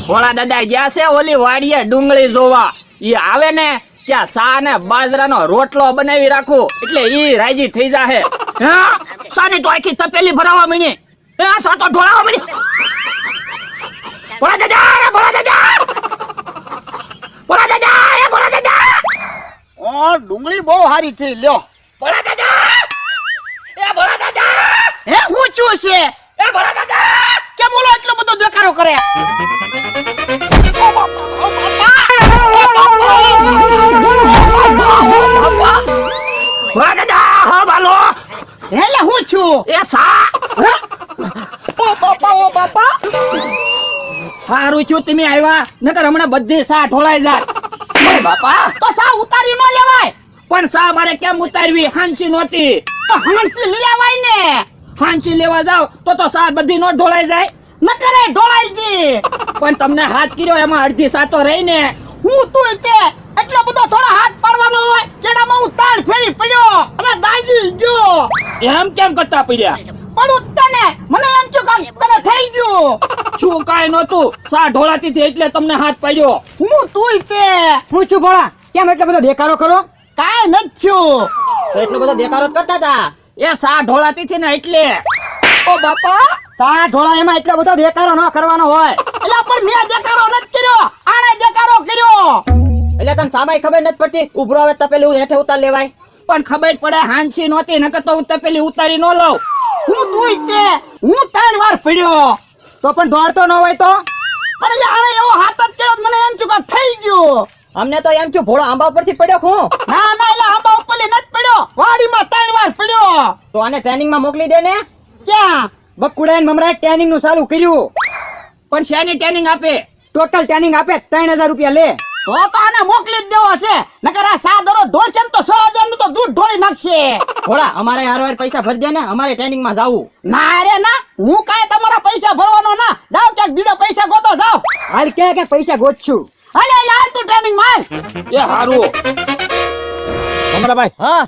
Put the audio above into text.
ભોળા દાદા ગયા છે ઓલી વાડીએ ડુંગળી જોવા. ઈ આવે ને ત્યાં સા ને બાજરાનો રોટલો બનાવી રાખું એટલે ઈ રાજી થઈ જાહે. હા સાની તો આખી તપેલી ભરાવા મળી. હા સા તો ઢોળાવા મળી. ભોળા દાદા એ ભોળા દાદા, ભોળા દાદા એ ભોળા દાદા. ઓ ડુંગળી બહુ સારી થઈ લ્યો. ભોળા દાદા એ ભોળા દાદા. હે હું છું છે એ ભોળા દાદા કેમ બોલો એટલો બધો દેખાડો કરે? ઓ બાપા, ઓ બાપા, ઓ બાપા. ભોળા દાદા હા બાલો. હેલે હું છું? એ સા ઓ બાપા, ઓ બાપા. સારું છું તમે આવ્યા, નકર હમણાં બધી સા ઢોળાઈ જાય. ઓય બાપા તો સા ઉતારી ન લેવાય? પણ સા મારે કેમ ઉતારવી? હાંસી નહોતી. તો હાંસી લઈ આવાય ને. હાંસી લેવા જાવ તો સા બધી નો ઢોળાઈ જાય. ન કરે ઢોળાઈ જી. પણ તમને હાથ કર્યો એમાં અડધી સા તો રહી ને. હું તું તે એટલો બધો થોડો હાથ પાડવાનો હોય કેડામાં હું તાળ ફેરી પડ્યો અને દાજી ગયો. એમ કેમ કરતા પડ્યા? પડું તને મને એમ થયું કે તને થઈ ગયું. શું કાંઈ નહોતું, સા ઢોળાતી હતી એટલે તમને હાથ પાડ્યો. હું તું તે હું છું ભોળા, કેમ એટલો બધો દેખાડો કરો? કાઈ નથી થયું. તો એટલો બધો દેખાડો જ કરતા હતા. એ સા ઢોળાતી હતી ને એટલે. ઓ બાપા, સા ઢોળા એમાં એટલો બધો દેખાડો ન કરવાનો હોય. એટલે પણ મેં દેખાડો નથી કર્યો, આણે દેખાડો કર્યો. એટલે તને સામાય ખબર નથી પડતી, ઉભરો આવે તપેલું હેઠે ઉતાર લેવાય. પણ ખબર પડે હાંસી નહોતી, નકર તો હું તપેલી ઉતારી ન લઉં. હું તું તે હું 3 વાર પડ્યો. તો પણ દોડતો ન હોય તો? પણ એટલે આણે એવો હાથ જ કર્યો મને એમ થયું કે થઈ ગયું. અમને તો એમ થયું ભોળો આંબા ઉપરથી પડ્યો હું. ના ના એટલે આંબા ઉપરથી નથી પડ્યો, વાડીમાં 3 વાર પડ્યો. તો આને ટ્રેનિંગમાં મોકલી દે ને. ક્યાં? બકુડા ને મમરાએ ટ્રેનિંગ નું ચાલુ કર્યું. પણ શેની ટ્રેનિંગ આપે? ટોટલ ટ્રેનિંગ આપે 3000 રૂપિયા લે. તો આને મોકલી જ દેવો છે, નકર આ સા દરો ઢોળશે ને તો 6000 નું તો દૂધ ઢોળી નાખશે. ભોળા અમારે હારવાર પૈસા ભરી દે ને, અમારે ટ્રેનિંગ માં જાવું. ના રે ના, હું કાંઈ તમારા પૈસા ભરવાનો ના. જાઓ ક્યાંક બીજા પૈસા ગોતો જાઓ. હાલ ક્યાં પૈસા ગોતશું. હાલ તું ટ્રેનિંગ માં હાલ. એ હારું. અમરાભાઈ હા